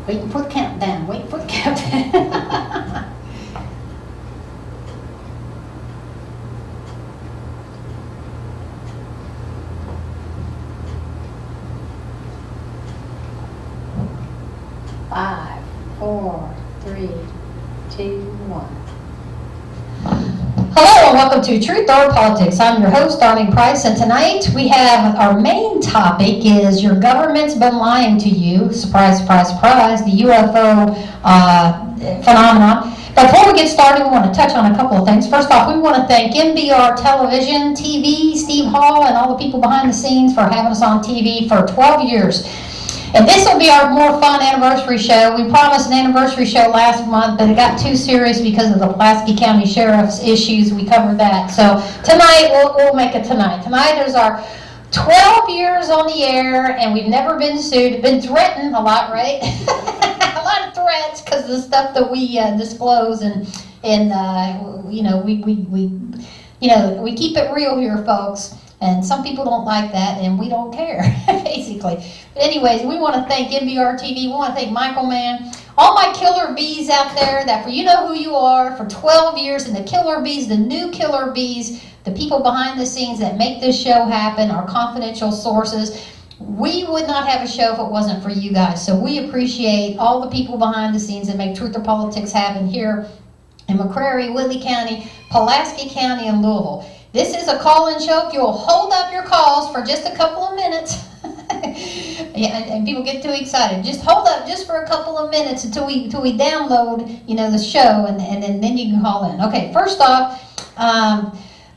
Waiting for the countdown. Waiting for the countdown. Five, four, three, two, one. Hello and welcome to Truth or Politics. I'm your host, Darlene Price, and tonight we have our main topic is your government's been lying to you. Surprise, surprise, surprise, the UFO phenomenon. Before we get started, we want to touch on a couple of things. First off, we want to thank NBR Television, TV, Steve Hall, and all the people behind the scenes for having us on TV for 12 years. And this will be our more fun anniversary show. We promised an anniversary show last month, but it got too serious because of the Pulaski County Sheriff's issues. We covered that. So tonight, we'll make it tonight. Tonight is our 12 years on the air, and we've never been sued. Been threatened a lot, right? A lot of threats because of the stuff that we disclose, and we keep it real here, folks. And some people don't like that, and we don't care, basically. But anyways, we want to thank NBR TV. We want to thank Michael Mann. All my killer bees out there that you know who you are for 12 years, and the killer bees, the new killer bees, the people behind the scenes that make this show happen, our confidential sources. We would not have a show if it wasn't for you guys. So we appreciate all the people behind the scenes that make Truth or Politics happen here in McCrary, Whitley County, Pulaski County, and Louisville. This is a call-in show. If you'll hold up your calls for just a couple of minutes, yeah, and people get too excited. Just hold up just for a couple of minutes until we download, the show, and then you can call in. Okay, first off,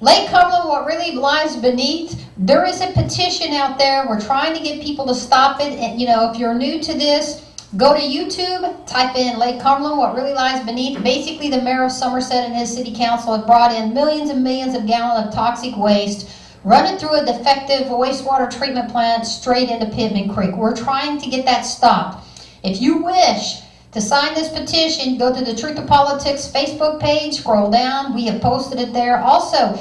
Lake Cumberland, what really lies beneath, there is a petition out there. We're trying to get people to stop it. And, if you're new to this, go to YouTube, type in Lake Cumberland, what really lies beneath. Basically, the mayor of Somerset and his city council have brought in millions and millions of gallons of toxic waste, run it through a defective wastewater treatment plant straight into Pittman Creek. We're trying to get that stopped. If you wish to sign this petition, go to the Truth of Politics Facebook page, scroll down. We have posted it there. Also,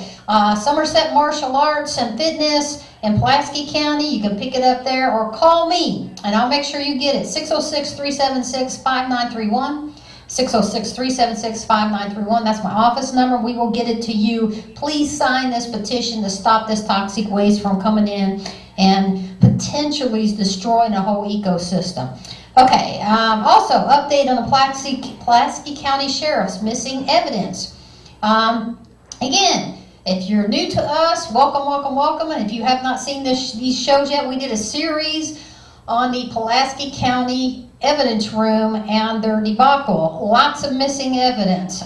Somerset Martial Arts and Fitness in Pulaski County, you can pick it up there, or call me, and I'll make sure you get it. 606-376-5931. 606-376-5931. That's my office number. We will get it to you. Please sign this petition to stop this toxic waste from coming in and potentially destroying a whole ecosystem. Okay, also, update on the Pulaski County Sheriff's missing evidence. Again, if you're new to us, welcome, welcome, welcome. And if you have not seen these shows yet, we did a series on the Pulaski County evidence room and their debacle. Lots of missing evidence.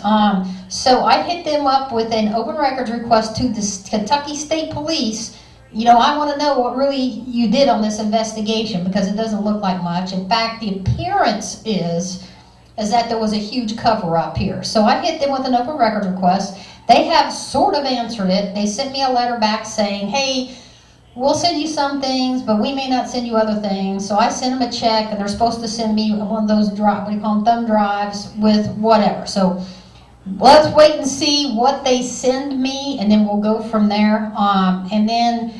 So I hit them up with an open records request to the Kentucky State Police. I want to know what really you did on this investigation, because it doesn't look like much. In fact, the appearance is that there was a huge cover-up here. So I hit them with an open records request. They have sort of answered it. They sent me a letter back saying, hey, we'll send you some things, but we may not send you other things. So I sent them a check, and they're supposed to send me one of those thumb drives with whatever. So let's wait and see what they send me, and then we'll go from there. And then,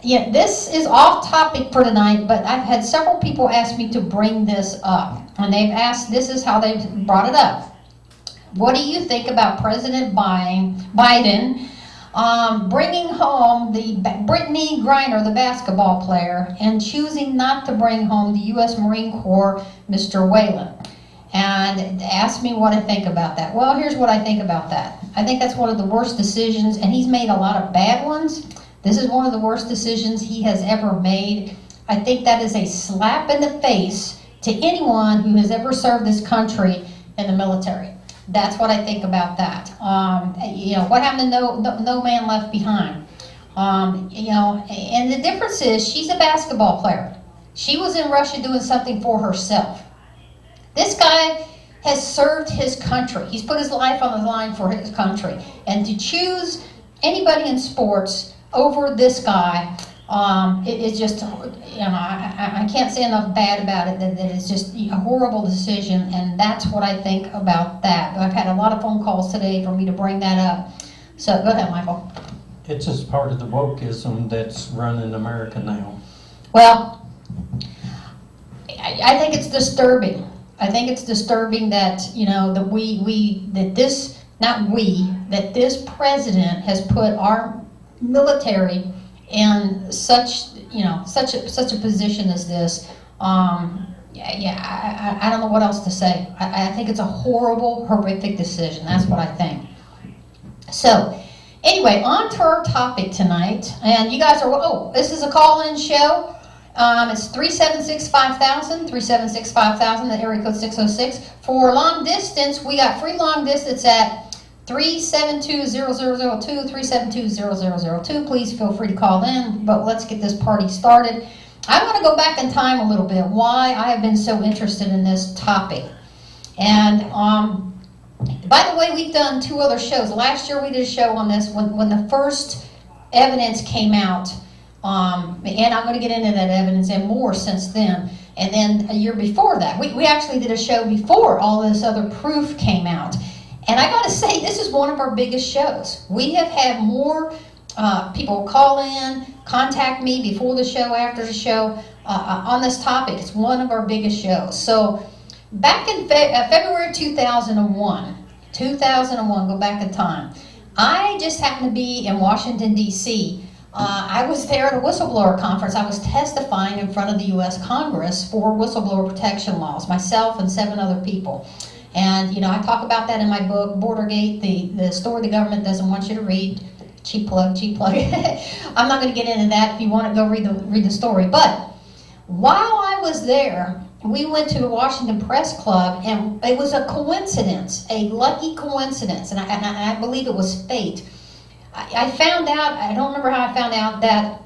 this is off topic for tonight, but I've had several people ask me to bring this up. And they've asked, this is how they've brought it up. What do you think about President Biden bringing home the Brittany Griner, the basketball player, and choosing not to bring home the U.S. Marine Corps, Mr. Whalen? And asked me what I think about that. Well, here's what I think about that. I think that's one of the worst decisions, and he's made a lot of bad ones. This is one of the worst decisions he has ever made. I think that is a slap in the face to anyone who has ever served this country in the military. That's what I think about that. What happened to no man left behind? And the difference is she's a basketball player. She was in Russia doing something for herself. This guy has served his country. He's put his life on the line for his country. And to choose anybody in sports over this guy, it's just, I can't say enough bad about it, that it's just a horrible decision, and that's what I think about that. I've had a lot of phone calls today for me to bring that up. So go ahead, Michael. It's just part of the wokeism that's running America now. Well, I think it's disturbing. I think it's disturbing that, that this president has put our military in such a position as this. I don't know what else to say. I think it's a horrible, horrific decision. That's what I think. So, anyway, on to our topic tonight. And you guys are, this is a call-in show. It's 376-5000, 376-5000, the area code 606. For long distance, we got free long distance at 372-0002, 372-0002. Please feel free to call in, but let's get this party started. I want to go back in time a little bit, why I have been so interested in this topic. And by the way, we've done 2 other shows. Last year we did a show on this when the first evidence came out. And I'm going to get into that evidence and more since then. And then a year before that, we actually did a show before all this other proof came out. And I got to say, this is one of our biggest shows. We have had more people call in, contact me before the show, after the show, on this topic. It's one of our biggest shows. So back in February 2001, go back in time, I just happened to be in Washington, D.C. I was there at a whistleblower conference. I was testifying in front of the U.S. Congress for whistleblower protection laws, myself and 7 other people. And, I talk about that in my book, Bordergate, the story the government doesn't want you to read. Cheap plug. I'm not going to get into that. If you want to go read the story. But while I was there, we went to the Washington Press Club, and it was a coincidence, a lucky coincidence, and I believe it was fate. I found out, I don't remember how I found out, that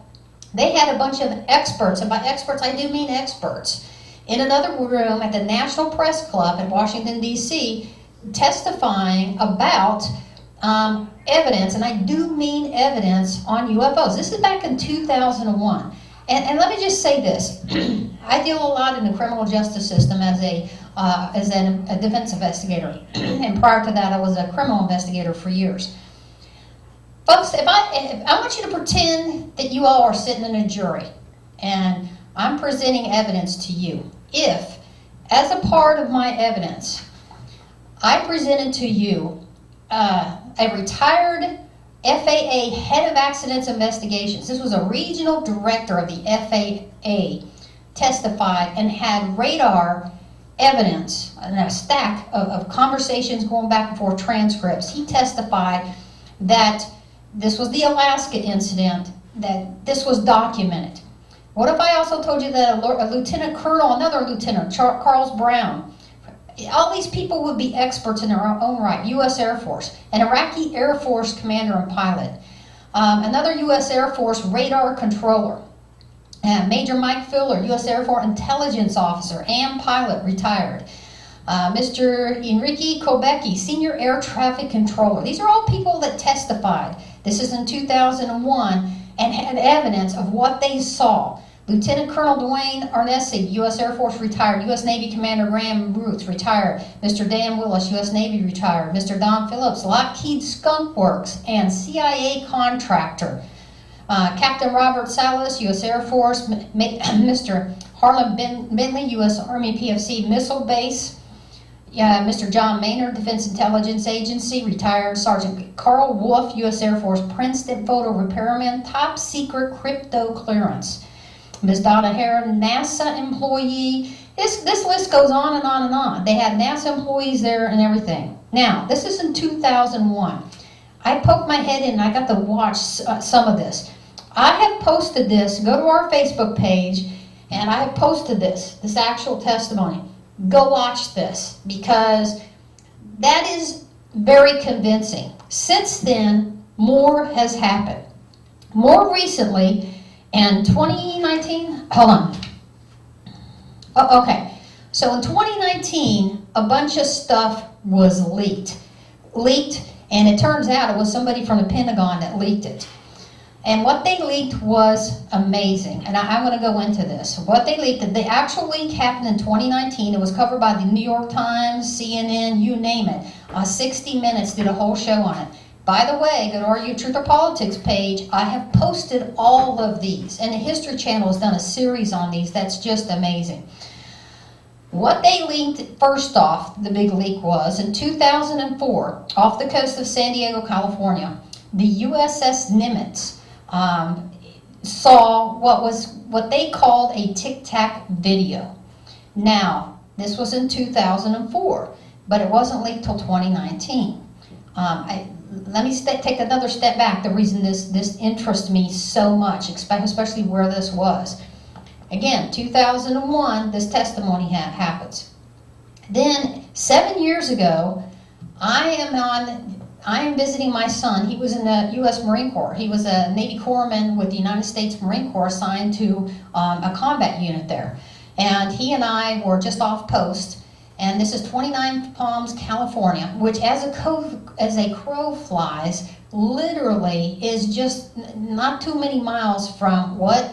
they had a bunch of experts, and by experts I do mean experts, in another room at the National Press Club in Washington, D.C., testifying about evidence, and I do mean evidence on UFOs. This is back in 2001. And let me just say this. I deal a lot in the criminal justice system as a defense investigator. And prior to that, I was a criminal investigator for years. Folks, if I want you to pretend that you all are sitting in a jury and I'm presenting evidence to you. If, as a part of my evidence, I presented to you a retired FAA head of accidents investigations. This was a regional director of the FAA, testified and had radar evidence and a stack of conversations going back and forth, transcripts. He testified that this was the Alaska incident, that this was documented. What if I also told you that a lieutenant colonel, another lieutenant, Charles Brown, all these people would be experts in their own right. U.S. Air Force, an Iraqi Air Force commander and pilot, another U.S. Air Force radar controller, Major Mike Fuller, U.S. Air Force intelligence officer and pilot, retired. Mr. Enrique Kobecki, senior air traffic controller. These are all people that testified. This is in 2001 and had evidence of what they saw. Lieutenant Colonel Dwayne Arnesi, U.S. Air Force, retired. U.S. Navy Commander Graham Ruth, retired. Mr. Dan Willis, U.S. Navy, retired. Mr. Don Phillips, Lockheed Skunk Works and CIA contractor. Captain Robert Salas, U.S. Air Force. Mr. Harlan Bentley, U.S. Army PFC Missile Base. Mr. John Maynard, Defense Intelligence Agency, retired. Sergeant Carl Wolf, U.S. Air Force Princeton photo repairman, top secret crypto clearance. Ms. Donna Hare, NASA employee. This list goes on and on and on. They had NASA employees there and everything. Now, this is in 2001. I poked my head in and I got to watch some of this. I have posted this. Go to our Facebook page and I have posted this actual testimony. Go watch this because that is very convincing. Since then, more has happened. More recently, in 2019, hold on. Oh, okay. So in 2019, a bunch of stuff was leaked, and it turns out it was somebody from the Pentagon that leaked it. And what they leaked was amazing, and I'm going to go into this. What they leaked, the actual leak happened in 2019. It was covered by the New York Times, CNN, you name it. 60 Minutes did a whole show on it. By the way, go to our Truth or Politics page. I have posted all of these, and the History Channel has done a series on these that's just amazing. What they leaked, first off, the big leak was, in 2004, off the coast of San Diego, California, the USS Nimitz saw what they called a tic-tac video. Now, this was in 2004, but it wasn't leaked till 2019. Let me take another step back. The reason this interests me so much, especially where this was. Again, 2001, this testimony happens. Then, 7 years ago, I am visiting my son. He was in the U.S. Marine Corps. He was a Navy corpsman with the United States Marine Corps assigned to a combat unit there. And he and I were just off post. And this is 29 Palms, California, which as a crow flies, literally is just not too many miles from what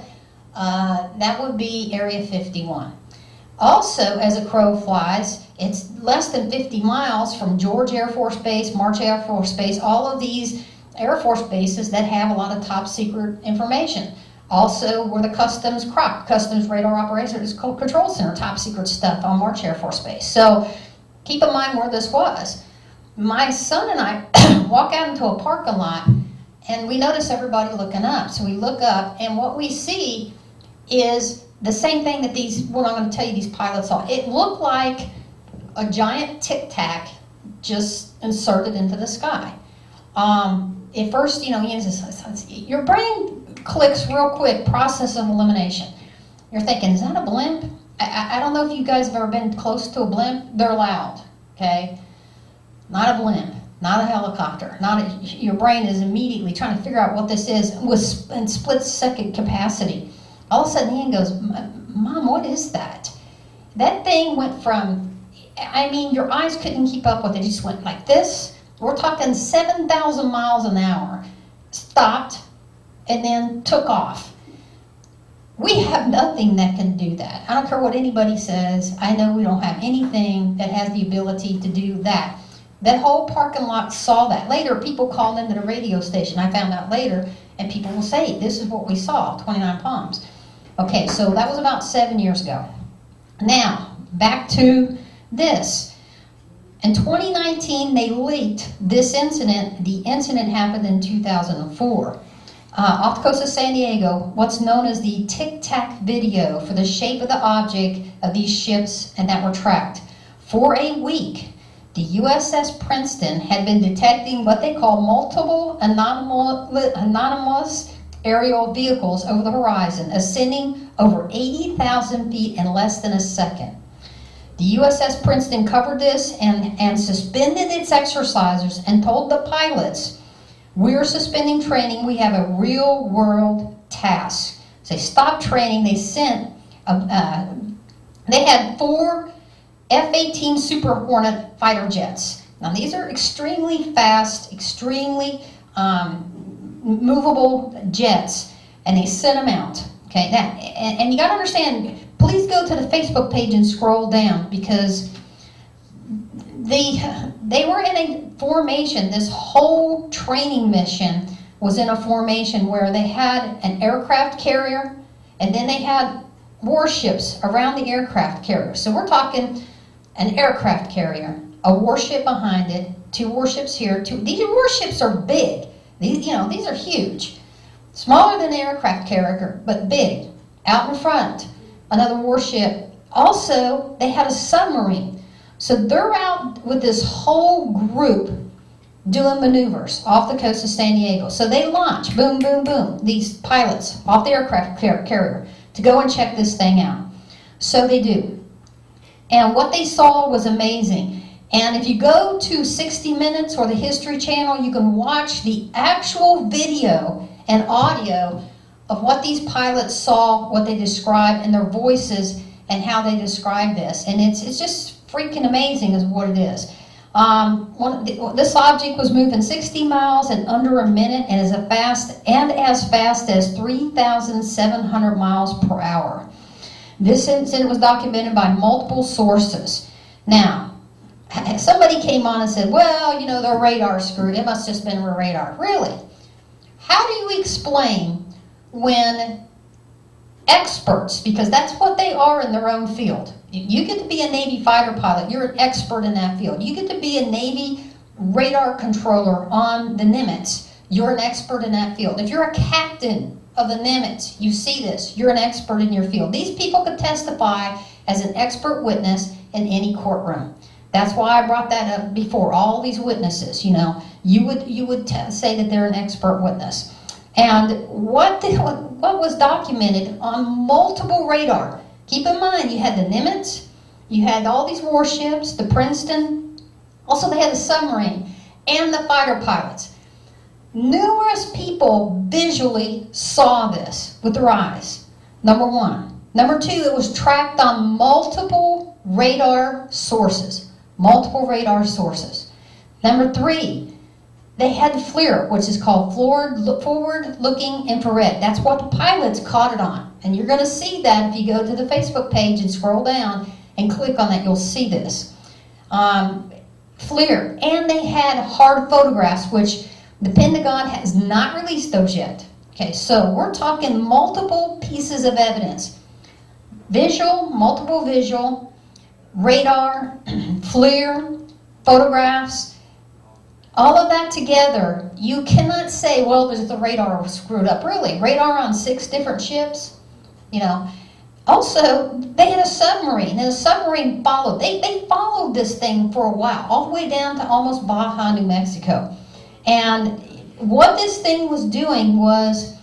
that would be Area 51. Also, as a crow flies, it's less than 50 miles from George Air Force Base, March Air Force Base, all of these Air Force bases that have a lot of top secret information. Also, where the Customs CROC, Customs Radar Operations Control Center, top secret stuff on March Air Force Base. So keep in mind where this was. My son and I walk out into a parking lot and we notice everybody looking up. So we look up and what we see is the same thing that what I'm going to tell you these pilots saw. It looked like a giant tic-tac just inserted into the sky. At first, your brain clicks real quick, process of elimination. You're thinking, is that a blimp? I don't know if you guys have ever been close to a blimp. They're loud, okay? Not a blimp, not a helicopter. Your brain is immediately trying to figure out what this is in split-second capacity. All of a sudden, Ian goes, Mom, what is that? That thing went from, your eyes couldn't keep up with it. It just went like this. We're talking 7,000 miles an hour. Stopped, and then took off. We have nothing that can do that. I don't care what anybody says. I know we don't have anything that has the ability to do that. That whole parking lot saw that. Later, people called into the radio station. I found out later, and people will say, this is what we saw, 29 Palms. Okay, so that was about 7 years ago. Now, back to this. In 2019, they leaked this incident. The incident happened in 2004. Off the coast of San Diego, what's known as the tic-tac video for the shape of the object of these ships and that were tracked. For a week, the USS Princeton had been detecting what they call multiple anonymous aerial vehicles over the horizon, ascending over 80,000 feet in less than a second. The USS Princeton covered this and suspended its exercises and told the pilots, we're suspending training, we have a real world task. So they stopped training, they had 4 F-18 Super Hornet fighter jets. Now these are extremely fast, extremely movable jets, and they sent them out. Okay, and you got to understand, please go to the Facebook page and scroll down because they were in a formation. This whole training mission was in a formation where they had an aircraft carrier and then they had warships around the aircraft carrier. So we're talking an aircraft carrier, a warship behind it, 2 warships here. These warships are big. These are huge. Smaller than an aircraft carrier, but big. Out in front, another warship. Also, they had a submarine. So they're out with this whole group doing maneuvers off the coast of San Diego. So they launch, boom, boom, boom, these pilots off the aircraft carrier to go and check this thing out. So they do. And what they saw was amazing. And if you go to 60 Minutes or the History Channel, you can watch the actual video and audio of what these pilots saw, what they described, and their voices and how they describe this. And it's just freaking amazing is what it is. This object was moving 60 miles in under a minute and as fast as 3,700 miles per hour. This incident was documented by multiple sources. Now, somebody came on and said, well, their radar screwed. It must have just been a radar. Really? How do you explain when experts, because that's what they are in their own field, You get to be a Navy fighter pilot. You're an expert in that field. You get to be a Navy radar controller on the Nimitz. You're an expert in that field. If you're a captain of the Nimitz, you see this, you're an expert in your field. These people could testify as an expert witness in any courtroom. That's why I brought that up before. All these witnesses, you know, you would say that they're an expert witness. And what was documented on multiple radar? Keep in mind, you had the Nimitz, you had all these warships, the Princeton, also they had the submarine, and the fighter pilots. Numerous people visually saw this with their eyes, number one. Number two, it was tracked on multiple radar sources. Number three, they had FLIR, which is called forward-looking infrared. That's what the pilots caught it on. And you're going to see that if you go to the Facebook page and scroll down and click on that, you'll see this. FLIR. And they had hard photographs, which the Pentagon has not released those yet. Okay, so we're talking multiple pieces of evidence. Multiple visual, radar, FLIR, photographs, all of that together. You cannot say, well, the radar was screwed up. Really, radar on 6 different ships, you know. Also, they had a submarine, and the submarine followed. They followed this thing for a while, all the way down to almost Baja, New Mexico. And what this thing was doing was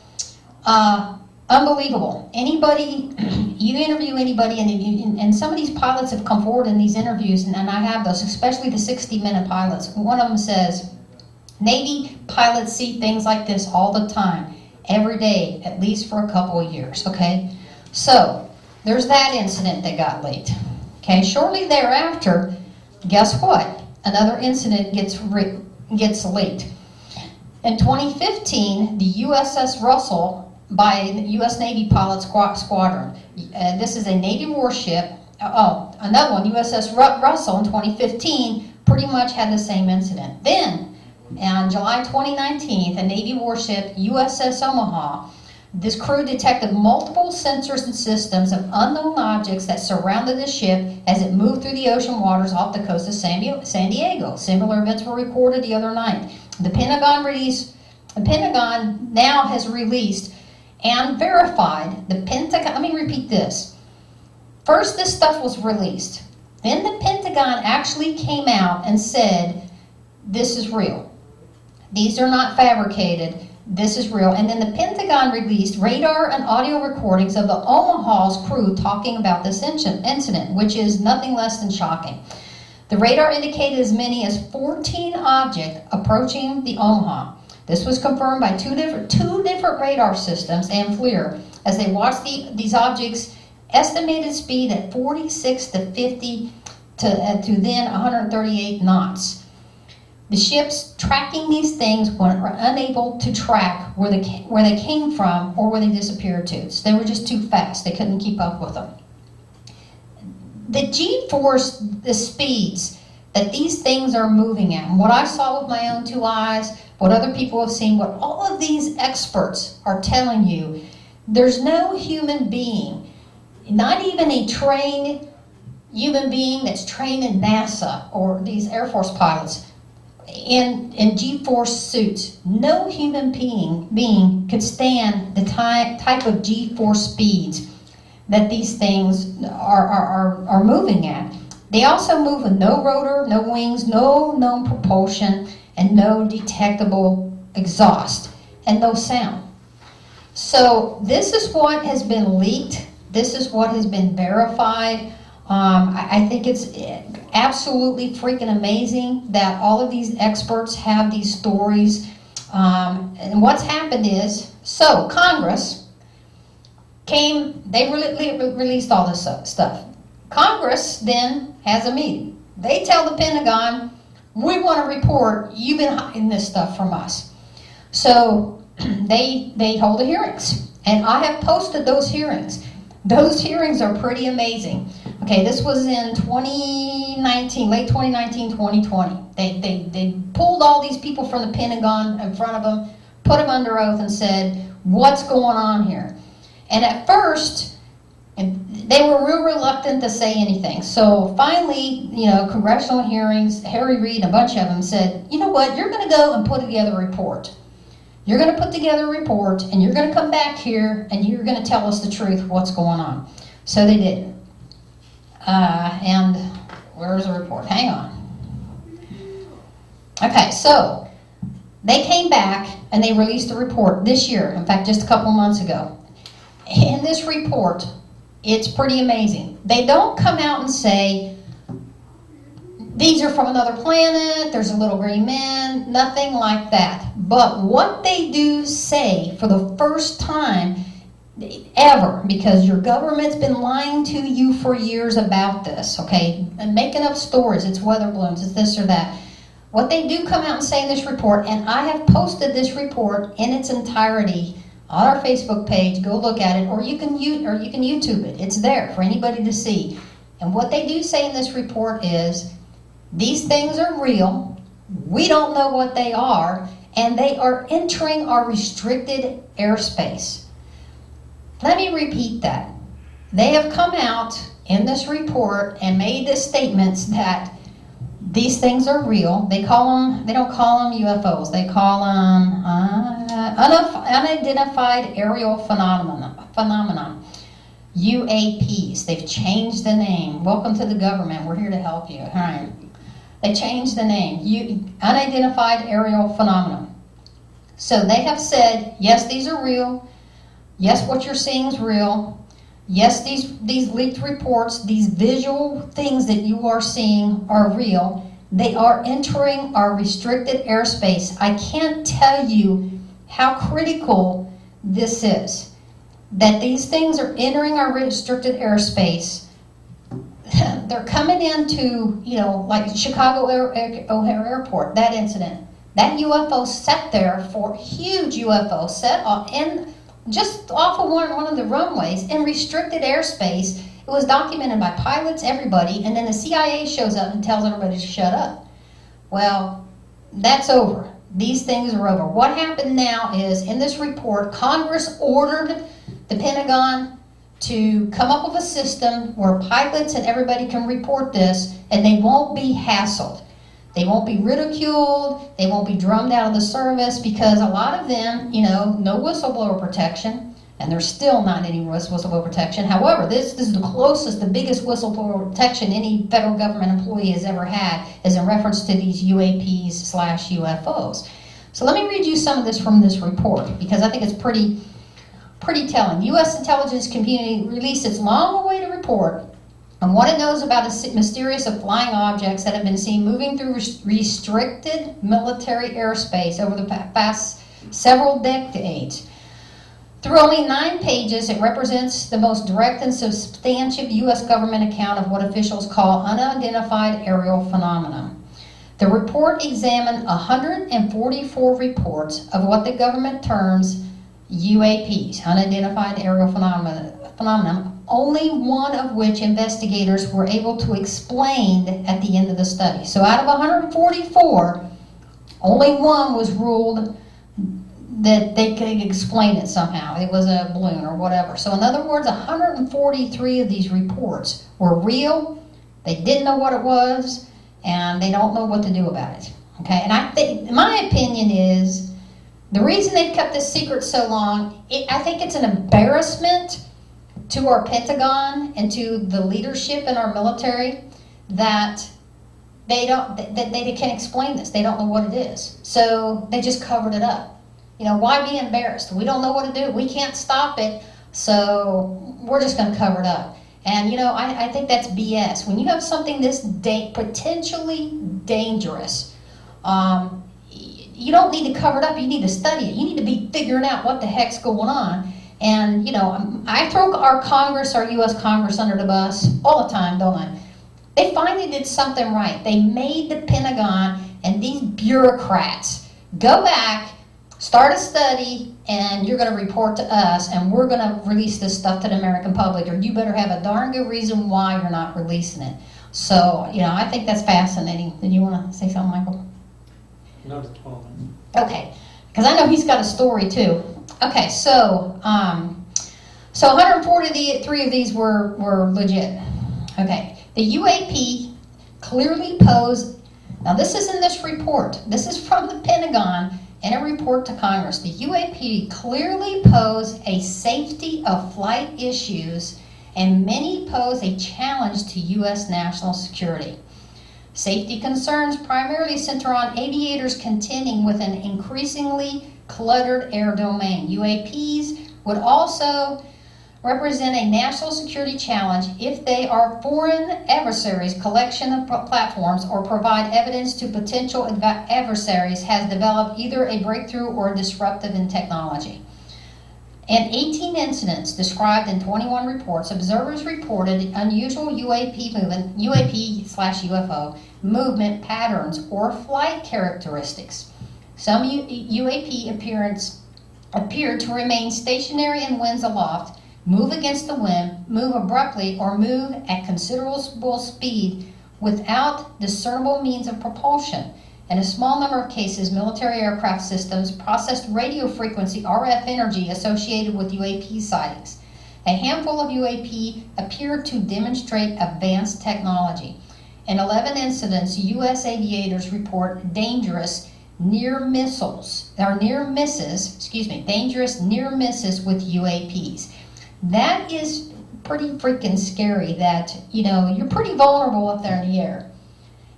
unbelievable. Anybody, you interview anybody, and some of these pilots have come forward in these interviews, and I have those, especially the 60-minute pilots. One of them says, Navy pilots see things like this all the time, every day, at least for a couple of years, okay? So, there's that incident that got leaked. Okay, shortly thereafter, guess what? Another incident gets leaked. In 2015, the USS Russell by U.S. Navy Pilot Squadron. This is a Navy warship. Another one, USS Russell in 2015, pretty much had the same incident. Then, on July 2019, a Navy warship, USS Omaha, this crew detected multiple sensors and systems of unknown objects that surrounded the ship as it moved through the ocean waters off the coast of San Diego. Similar events were recorded the other night. The Pentagon now has released and verified let me repeat this. First, this stuff was released. Then the Pentagon actually came out and said, this is real. These are not fabricated. This is real. And then the Pentagon released radar and audio recordings of the Omaha's crew talking about this incident, which is nothing less than shocking. The radar indicated as many as 14 objects approaching the Omaha. This was confirmed by two different radar systems and FLIR as they watched these objects' estimated speed at 46 to 50 to then 138 knots. The ships tracking these things were unable to track where they came from or where they disappeared to. So they were just too fast. They couldn't keep up with them. The G-force, the speeds that these things are moving at, and what I saw with my own 2 eyes, what other people have seen, what all of these experts are telling you, there's no human being, not even a trained human being that's trained in NASA or these Air Force pilots, in G-force suits. No human being could stand the type of G-force speeds that these things are moving at. They also move with no rotor, no wings, no known propulsion, and no detectable exhaust, and no sound. So this is what has been leaked. This is what has been verified. I think it's absolutely freaking amazing that all of these experts have these stories. And what's happened is, so Congress came, they released all this stuff. Congress then has a meeting. They tell the Pentagon, we want to report, you've been hiding this stuff from us. So they hold the hearings. And I have posted those hearings. Those hearings are pretty amazing. Okay, this was in 2019, late 2019, 2020. They pulled all these people from the Pentagon in front of them, put them under oath and said, what's going on here? And at first, and they were real reluctant to say anything. So finally, congressional hearings, Harry Reid and a bunch of them said, you know what, you're going to go and put together a report. You're going to put together a report, and you're going to come back here, and you're going to tell us the truth of what's going on. So they did. And where's the report? Hang on. Okay, so they came back, and they released a report this year. In fact, just a couple months ago. In this report, it's pretty amazing. They don't come out and say, these are from another planet, there's a little green man, nothing like that. But what they do say for the first time ever, because your government's been lying to you for years about this, okay, and making up stories, it's weather balloons, it's this or that. What they do come out and say in this report, and I have posted this report in its entirety on our Facebook page, go look at it, or you can YouTube it. It's there for anybody to see. And what they do say in this report is, these things are real, we don't know what they are, and they are entering our restricted airspace. Let me repeat that. They have come out in this report and made the statements that these things are real. They don't call them UFOs. They call them unidentified aerial phenomenon. UAPs. They've changed the name. Welcome to the government. We're here to help you. All right. They changed the name. Unidentified aerial phenomenon. So they have said, yes, these are real. Yes, what you're seeing is real. Yes, these leaked reports, these visual things that you are seeing are real. They are entering our restricted airspace. I can't tell you how critical this is. That these things are entering our restricted airspace. They're coming into, like Chicago O'Hare Airport, that incident. That UFO sat there for huge UFO set off in just off of one of the runways in restricted airspace. It was documented by pilots, everybody, and then the CIA shows up and tells everybody to shut up. Well, that's over. These things are over. What happened now is, in this report, Congress ordered the Pentagon to come up with a system where pilots and everybody can report this, and they won't be hassled. They won't be ridiculed. They won't be drummed out of the service, because a lot of them, no whistleblower protection, and there's still not any whistleblower protection. However, this is the closest, the biggest whistleblower protection any federal government employee has ever had, is in reference to these UAPs/UFOs. So let me read you some of this from this report, because I think it's pretty telling. U.S. intelligence community released its long-awaited report on what it knows about a mysterious flying objects that have been seen moving through restricted military airspace over the past several decades. Through only 9 pages, it represents the most direct and substantive U.S. government account of what officials call unidentified aerial phenomena. The report examined 144 reports of what the government terms UAPs, unidentified aerial phenomena, only one of which investigators were able to explain at the end of the study. So out of 144, only one was ruled that they could explain it somehow. It was a balloon or whatever. So in other words, 143 of these reports were real. They didn't know what it was, and they don't know what to do about it. Okay, and I think, my opinion is, the reason they've kept this secret so long, I think it's an embarrassment to our Pentagon and to the leadership in our military that they can't explain this. They don't know what it is. So they just covered it up. Why be embarrassed? We don't know what to do. We can't stop it, so we're just going to cover it up. And, I think that's BS. When you have something this potentially dangerous, you don't need to cover it up. You need to study it. You need to be figuring out what the heck's going on. And, I throw our Congress, our U.S. Congress, under the bus all the time, don't I? They finally did something right. They made the Pentagon and these bureaucrats go back, start a study, and you're going to report to us, and we're going to release this stuff to the American public, or you better have a darn good reason why you're not releasing it. So, I think that's fascinating. Did you want to say something, Michael? Not at all. Okay, because I know he's got a story too. Okay, so So 143 of these were legit. Okay, the UAP clearly pose, now this is in this report, this is from the Pentagon in a report to Congress. The UAP clearly pose a safety of flight issues, and many pose a challenge to U.S. national security. Safety concerns primarily center on aviators contending with an increasingly cluttered air domain. UAPs would also represent a national security challenge if they are foreign adversaries' collection of platforms or provide evidence to potential adversaries has developed either a breakthrough or disruptive in technology. In 18 incidents described in 21 reports, observers reported unusual UAP movement, UAP/UFO movement patterns or flight characteristics. Some UAP appeared to remain stationary in winds aloft, move against the wind, move abruptly, or move at considerable speed without discernible means of propulsion. In a small number of cases, military aircraft systems processed radio frequency RF energy associated with UAP sightings. A handful of UAP appeared to demonstrate advanced technology. In 11 incidents, U.S. aviators report dangerous near misses with UAPs. That is pretty freaking scary that, you're pretty vulnerable up there in the air.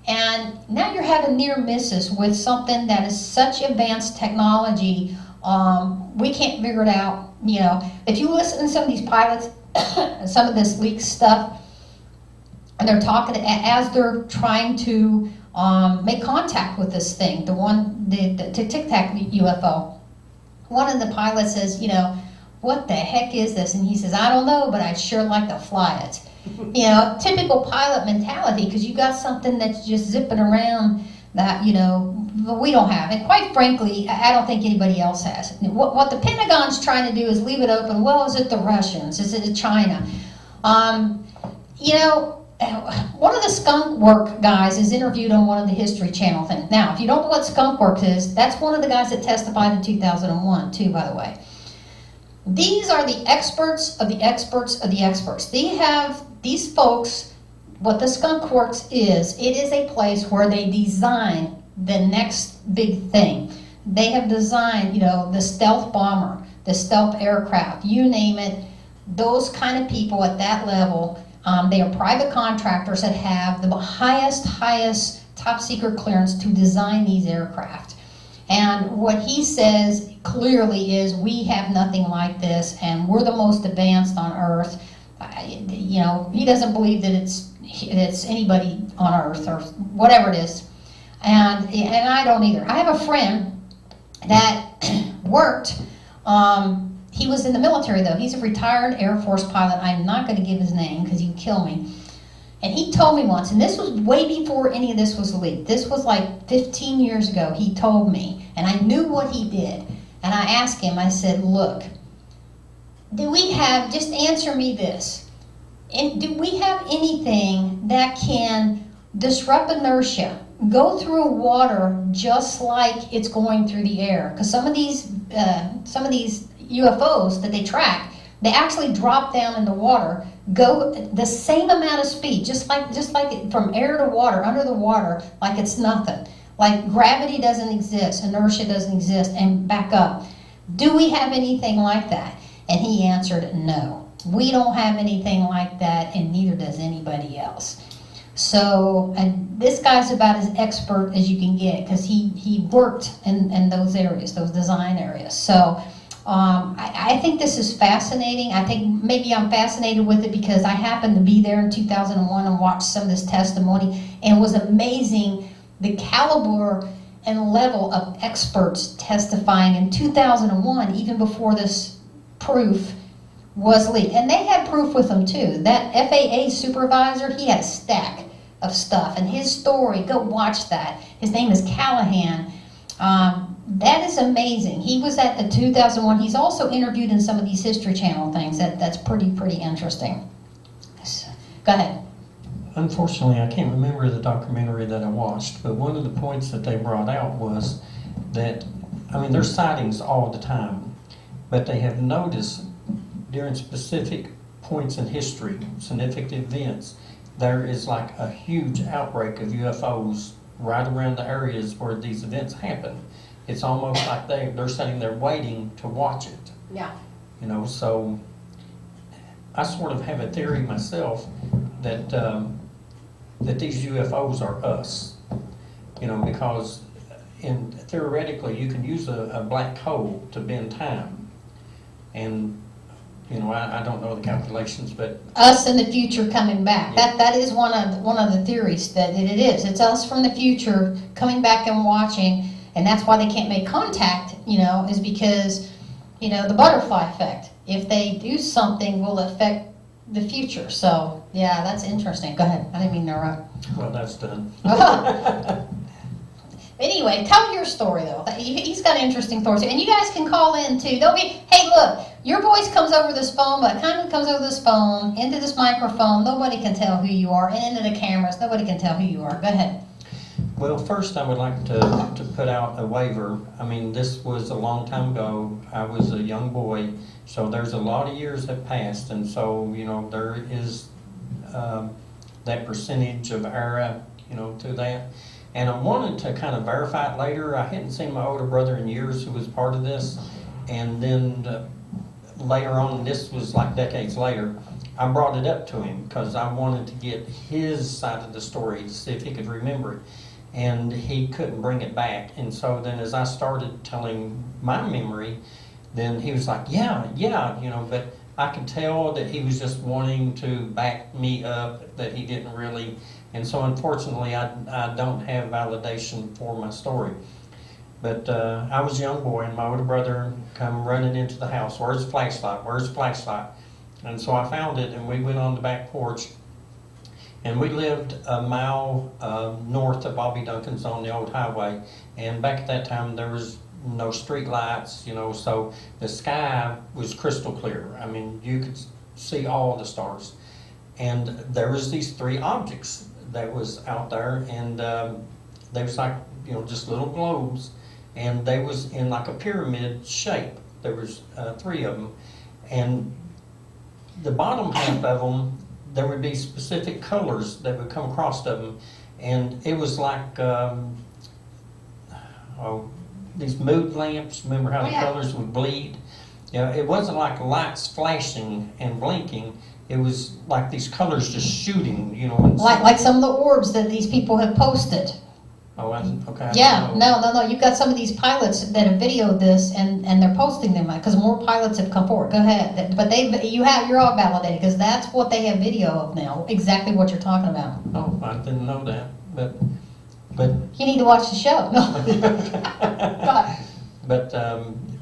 And now you're having near misses with something that is such advanced technology, we can't figure it out. If you listen to some of these pilots, some of this leaked stuff, and they're talking as they're trying to make contact with this thing, the Tic Tac UFO. One of the pilots says, what the heck is this? And he says, I don't know, but I'd sure like to fly it. Typical pilot mentality, because you got something that's just zipping around that, we don't have. And quite frankly, I don't think anybody else has. What the Pentagon's trying to do is leave it open. Well, is it the Russians? Is it China? One of the skunk work guys is interviewed on one of the History Channel things. Now, if you don't know what skunk work is, that's one of the guys that testified in 2001, too, by the way. These are the experts of the experts of the experts. These folks, what the Skunk Works is, it is a place where they design the next big thing. They have designed, the stealth bomber, the stealth aircraft, you name it. Those kind of people at that level, they are private contractors that have the highest top secret clearance to design these aircraft. And what he says clearly is, we have nothing like this, and we're the most advanced on Earth. He doesn't believe that it's anybody on Earth or whatever it is, and I don't either. I have a friend that worked. He was in the military though. He's a retired Air Force pilot. I'm not going to give his name because he'd kill me. And he told me once, and this was way before any of this was leaked. This was like 15 years ago. He told me, and I knew what he did. And I asked him, I said, look, just answer me this. And do we have anything that can disrupt inertia, go through water just like it's going through the air? Because some of these UFOs that they track, they actually drop down in the water, go the same amount of speed, just like from air to water, under the water, like it's nothing. Like gravity doesn't exist, inertia doesn't exist, and back up. Do we have anything like that? And he answered, no. We don't have anything like that, and neither does anybody else. So, and this guy's about as expert as you can get, because he worked in those areas, those design areas. So, I think this is fascinating. I think maybe I'm fascinated with it because I happened to be there in 2001 and watched some of this testimony, and it was amazing the caliber and level of experts testifying in 2001, even before this proof was leaked. And they had proof with them too. That FAA supervisor, he had a stack of stuff, and his story, go watch that. His name is Callahan. That is amazing. He was at the 2001. He's also interviewed in some of these History Channel things. That's pretty interesting. So, go ahead. Unfortunately, I can't remember the documentary that I watched, but one of the points that they brought out was that, there's sightings all the time, but they have noticed during specific points in history, significant events, there is like a huge outbreak of UFOs right around the areas where these events happen. It's almost like they're sitting there waiting to watch it. Yeah. You know, so I sort of have a theory myself that that these UFOs are us. You know, because theoretically you can use a black hole to bend time, and you know, I don't know the calculations, but Us in the future coming back. Yeah. That is one of the theories that it is. It's us from the future coming back and watching, and that's why they can't make contact. You know, is because, you know, the butterfly effect. If they do something, will affect the future. So yeah, that's interesting. Go ahead. I didn't mean to interrupt. well, that's done. Anyway, tell your story though. He's got an interesting story too, and you guys can call in too. Don't be. Hey, look, your voice comes over this phone, but it kind of comes over this phone into this microphone. Nobody can tell who you are, and into the cameras. Nobody can tell who you are. Go ahead. Well, first I would like to put out a waiver. I mean, this was a long time ago. I was a young boy, so there's a lot of years that passed, and so, you know, there is that percentage of error, you know, to that. And I wanted to kind of verify it later. I hadn't seen my older brother in years who was part of this, and then later on, this was like decades later, I brought it up to him because I wanted to get his side of the story to see if he could remember it. And he couldn't bring it back. And so then as I started telling my memory, then he was like, yeah, you know, but I could tell that he was just wanting to back me up, that he didn't really. And so unfortunately, I don't have validation for my story. But I was a young boy, and my older brother come running into the house. Where's the flashlight? Where's the flashlight? And so I found it, and we went on the back porch. And we lived a mile north of Bobby Duncan's on the old highway. And back at that time, there was no street lights, you know, so the sky was crystal clear. I mean, you could see all the stars. And there was these three objects that was out there, and they was like, you know, just little globes, and they was in like a pyramid shape. There was three of them, and the bottom half of them, there would be specific colors that would come across of them, and it was like these mood lamps. Remember how the colors would bleed? You know, it wasn't like lights flashing and blinking. It was like these colors just shooting, you know. Like some of the orbs that these people have posted. Oh, okay. Yeah, no. You've got some of these pilots that have videoed this, and they're posting them because more pilots have come forward. Go ahead, but you're all validated because that's what they have video of now. Exactly what you're talking about. Oh, I didn't know that, but you need to watch the show. No.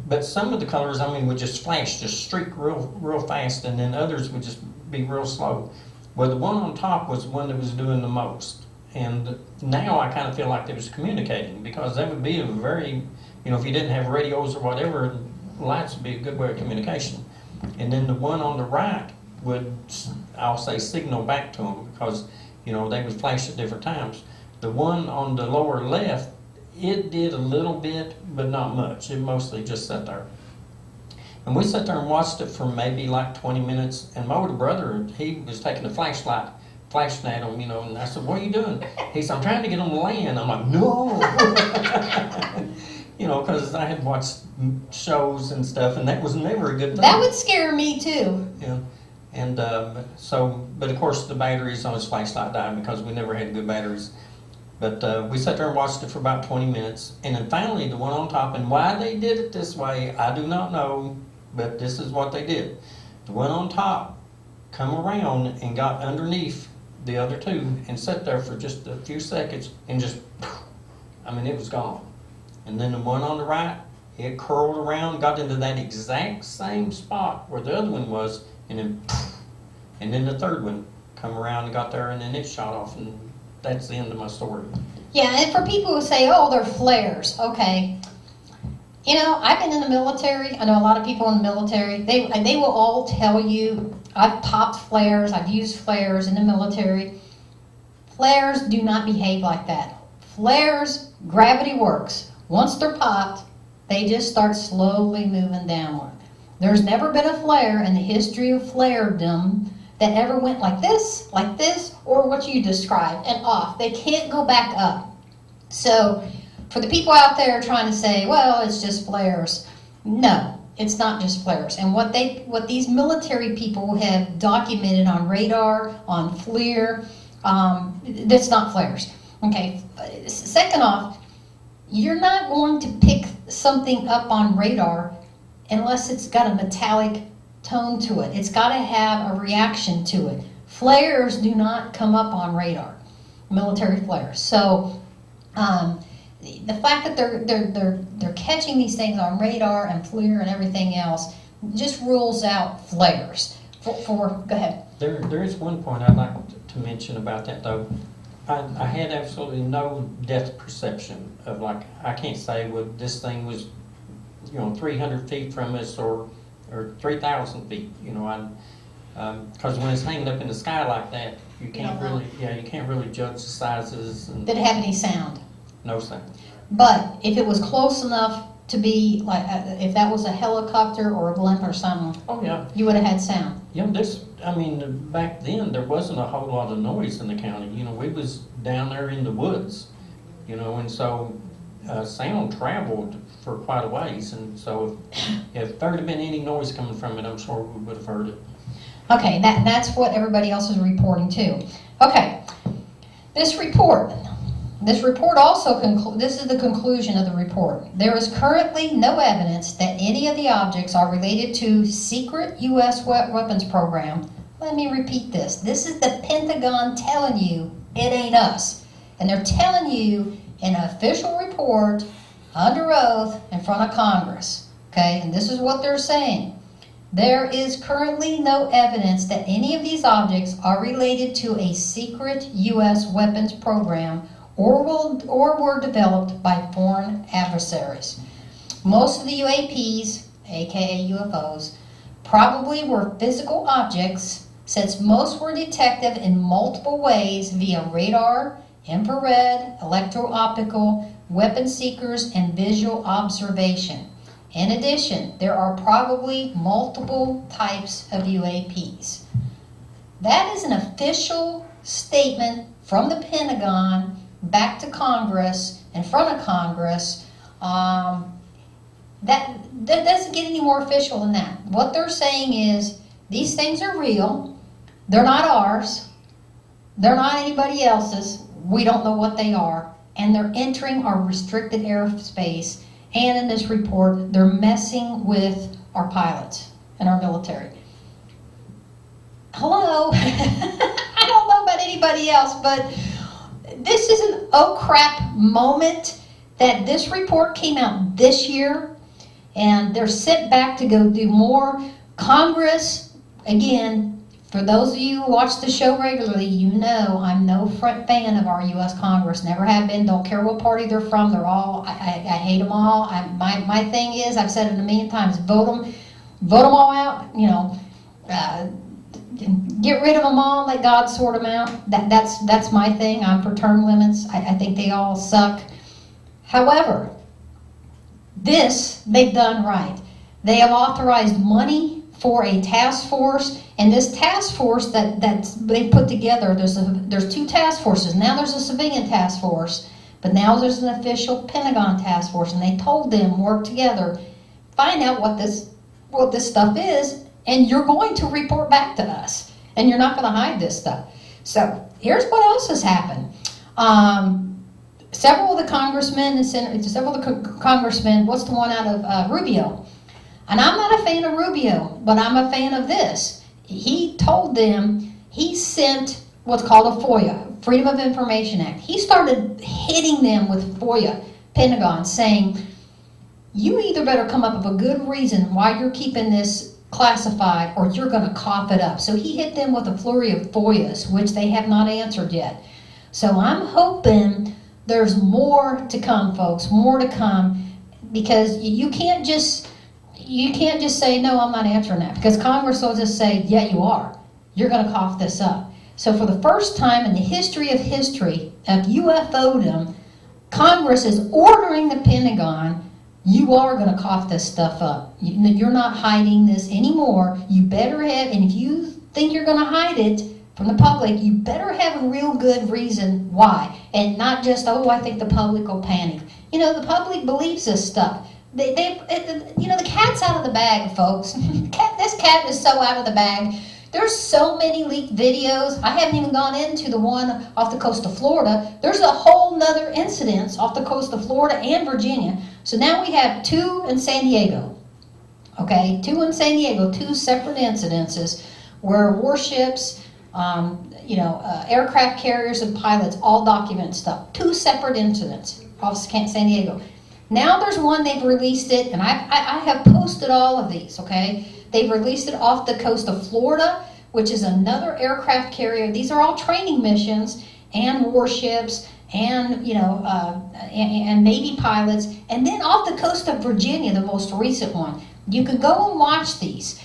But some of the colors, I mean, would just flash, just streak real fast, and then others would just be real slow. Well, the one on top was the one that was doing the most. And now I kind of feel like they was communicating, because that would be a very, you know, if you didn't have radios or whatever, lights would be a good way of communication. And then the one on the right would, I'll say, signal back to them, because, you know, they would flash at different times. The one on the lower left, it did a little bit, but not much. It mostly just sat there. And we sat there and watched it for maybe like 20 minutes. And my older brother, he was taking a flashlight, flashing at them, you know, and I said, "What are you doing?" He said, "I'm trying to get them to land." I'm like, "No." You know, because I had watched shows and stuff, and that was never a good thing. That would scare me too. Yeah. And but of course the batteries on his flashlight died because we never had good batteries. But we sat there and watched it for about 20 minutes. And then finally the one on top, and why they did it this way, I do not know, but this is what they did. The one on top come around and got underneath the other two and sat there for just a few seconds and just, I mean, it was gone. And then the one on the right, it curled around, got into that exact same spot where the other one was, and then the third one come around and got there, and then it shot off, and that's the end of my story. Yeah, and for people who say, "Oh, they're flares," okay. You know, I've been in the military. I know a lot of people in the military. They will all tell you, I've popped flares, I've used flares in the military. Flares do not behave like that. Flares, gravity works. Once they're popped, they just start slowly moving downward. There's never been a flare in the history of flaredom that ever went like this, or what you described, and off. They can't go back up. So, for the people out there trying to say, well, it's just flares, no, it's not just flares. And what these military people have documented on radar, on FLIR, that's not flares. Okay. Second off, you're not going to pick something up on radar unless it's got a metallic tone to it. It's got to have a reaction to it. Flares do not come up on radar, military flares. So the fact that they're catching these things on radar and FLIR and everything else just rules out flares. Go ahead. There is one point I'd like to mention about that, though. I had absolutely no depth perception of, like, I can't say, well, this thing was, 300 feet from us or 3,000 feet, because when it's hanging up in the sky like that, you can't really judge the sizes. And did it have any sound? No sound. But if it was close enough to be, like, if that was a helicopter or a blimp or something, oh yeah, you would have had sound. Yeah, back then there wasn't a whole lot of noise in the county. We was down there in the woods, and so sound traveled for quite a ways. And so if there had been any noise coming from it, I'm sure we would have heard it. Okay, that's what everybody else is reporting too. Okay, this report also this is the conclusion of the report. There is currently no evidence that any of the objects are related to secret U.S. weapons program. Let me repeat this. This is the Pentagon telling you it ain't us. And they're telling you in an official report under oath in front of Congress. Okay, and this is what they're saying. There is currently no evidence that any of these objects are related to a secret U.S. weapons program or were developed by foreign adversaries. Most of the UAPs, aka UFOs, probably were physical objects, since most were detected in multiple ways via radar, infrared, electro-optical, weapon seekers, and visual observation. In addition, there are probably multiple types of UAPs. That is an official statement from the Pentagon back to Congress, in front of Congress. That doesn't get any more official than that. What they're saying is, these things are real. They're not ours. They're not anybody else's. We don't know what they are. And they're entering our restricted airspace. And in this report, they're messing with our pilots and our military. Hello? I don't know about anybody else, but this is an oh crap moment that this report came out this year, and they're sent back to go do more. Congress, again, for those of you who watch the show regularly, you know I'm no fan of our U.S. Congress. Never have been. Don't care what party they're from. They're all, I hate them all. My thing is, I've said it a million times, vote them all out, get rid of them all, let God sort them out. That's my thing. I'm for term limits. I think they all suck. However, this they've done right. They have authorized money for a task force, and this task force that they put together, there's two task forces. Now there's a civilian task force, but now there's an official Pentagon task force, and they told them, work together, find out what this stuff is, and you're going to report back to us, and you're not going to hide this stuff. So here's what else has happened. Several of the congressmen what's the one out of Rubio? And I'm not a fan of Rubio, but I'm a fan of this. He told them, he sent what's called a FOIA, Freedom of Information Act. He started hitting them with FOIA, Pentagon, saying, you either better come up with a good reason why you're keeping this classified, or you're going to cough it up. So he hit them with a flurry of FOIAs, which they have not answered yet. So I'm hoping there's more to come, folks, more to come, because you can't just say, no, I'm not answering that, because Congress will just say, yeah, you are. You're going to cough this up. So for the first time in the history of UFOdom, Congress is ordering the Pentagon, you are going to cough this stuff up. You're not hiding this anymore. You better have, and if you think you're going to hide it from the public, you better have a real good reason why. And not just, oh, I think the public will panic. The public believes this stuff. The cat's out of the bag, folks. This cat is so out of the bag. There's so many leaked videos. I haven't even gone into the one off the coast of Florida. There's a whole nother incident off the coast of Florida and Virginia. So now we have 2 in San Diego. Okay, 2 in San Diego, 2 separate incidences where warships, aircraft carriers and pilots all document stuff. 2 separate incidents off San Diego. Now there's one, they've released it, and I have posted all of these, okay? They've released it off the coast of Florida, which is another aircraft carrier. These are all training missions and warships and, and Navy pilots. And then off the coast of Virginia, the most recent one. You can go and watch these.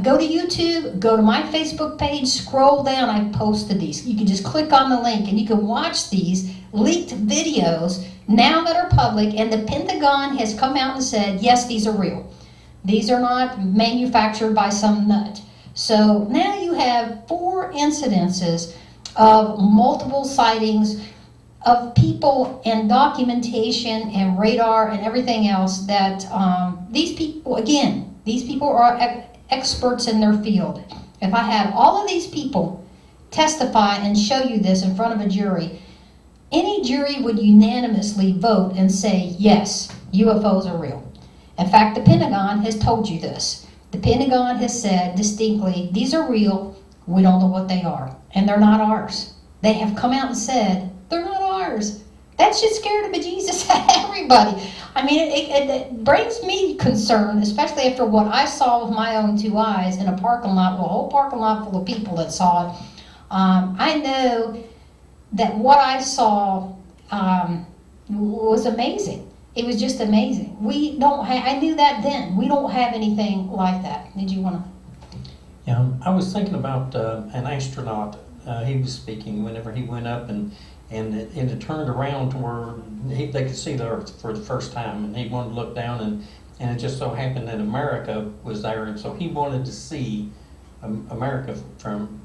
Go to YouTube, go to my Facebook page, scroll down, I posted these. You can just click on the link and you can watch these leaked videos now that are public, and the Pentagon has come out and said, yes, these are real. These are not manufactured by some nut. So now you have 4 incidences of multiple sightings of people and documentation and radar and everything else that these people are experts in their field. If I had all of these people testify and show you this in front of a jury, any jury would unanimously vote and say, yes, UFOs are real. In fact, the Pentagon has told you this. The Pentagon has said distinctly, these are real, we don't know what they are, and they're not ours. They have come out and said, they're not ours. That should scare the bejesus out of everybody. I mean, it brings me concern, especially after what I saw with my own 2 eyes in a parking lot, well, a whole parking lot full of people that saw it. I know that what I saw was amazing. It was just amazing. I knew that then. We don't have anything like that. Did you want to? Yeah, I was thinking about an astronaut. He was speaking whenever he went up and it turned around to where they could see the Earth for the first time, and he wanted to look down, and it just so happened that America was there, and so he wanted to see America from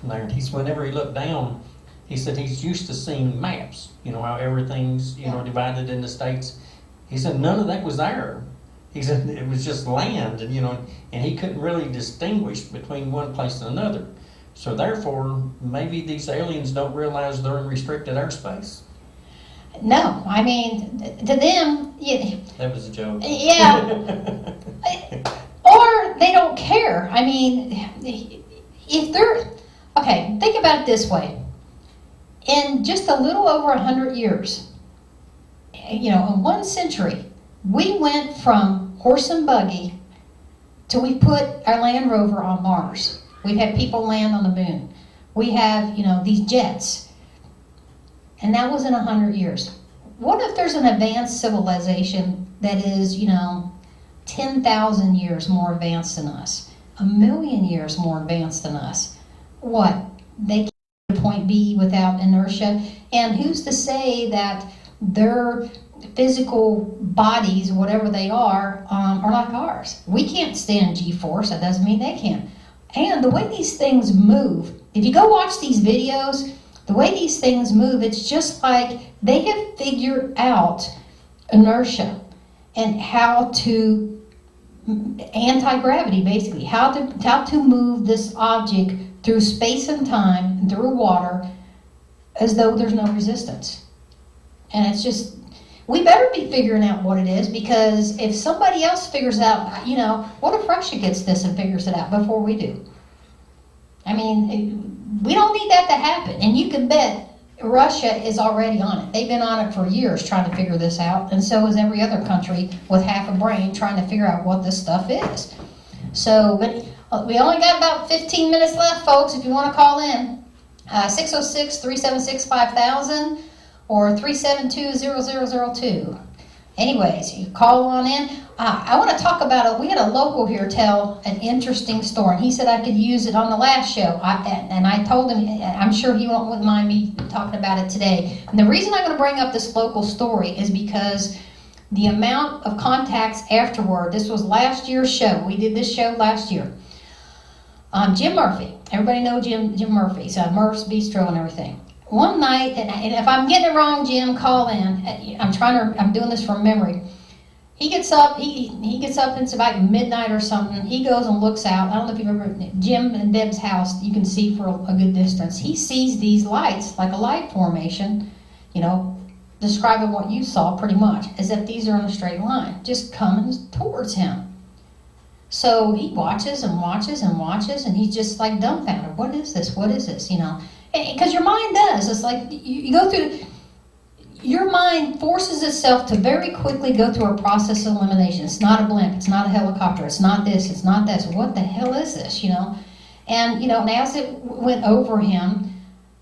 there. And whenever he looked down, he said he's used to seeing maps, how everything's divided into states. He said none of that was there. He said it was just land, and he couldn't really distinguish between one place and another. So therefore, maybe these aliens don't realize they're in restricted airspace. No, I mean, to them... That was a joke. Yeah. Or they don't care. I mean, if they're... Okay, think about it this way. In just a little over 100 years, in 1 century, we went from horse and buggy till we put our Land Rover on Mars. We've had people land on the moon. We have, these jets. And that was in 100 years. What if there's an advanced civilization that is, 10,000 years more advanced than us? 1,000,000 years more advanced than us? What? They can't get to point B without inertia? And who's to say that their physical bodies, whatever they are like ours? We can't stand G-force. That doesn't mean they can. And the way these things move, if you go watch these videos, the way these things move, it's just like they have figured out inertia and how to, anti-gravity basically, how to move this object through space and time, through water, as though there's no resistance. And it's just, we better be figuring out what it is, because if somebody else figures out, what if Russia gets this and figures it out before we do? I mean, we don't need that to happen. And you can bet Russia is already on it. They've been on it for years trying to figure this out, and so is every other country with half a brain trying to figure out what this stuff is. So, but we only got about 15 minutes left, folks, if you want to call in. 606-376-5000 or 372-0002. Anyways, you call on in. I want to talk about we had a local here tell an interesting story. He said I could use it on the last show. And I told him, I'm sure he wouldn't mind me talking about it today. And the reason I'm going to bring up this local story is because The amount of contacts afterward, this was last year's show. We did this show last year. Jim Murphy. Everybody know Jim Murphy. So Murph's Bistro and everything. One night, and if I'm getting it wrong, Jim, call in. I'm doing this from memory. He gets up, he gets up, it's about midnight or something. He goes and looks out. I don't know if you've ever, Jim and Deb's house, you can see for a good distance. He sees these lights, like a light formation, describing what you saw pretty much, as if these are in a straight line, just coming towards him. So he watches and watches and watches, and he's just like dumbfounded. What is this? What is this? Because your mind does. It's like you go through. Your mind forces itself to very quickly go through a process of elimination. It's not a blimp. It's not a helicopter. It's not this. It's not this. What the hell is this? And as it went over him,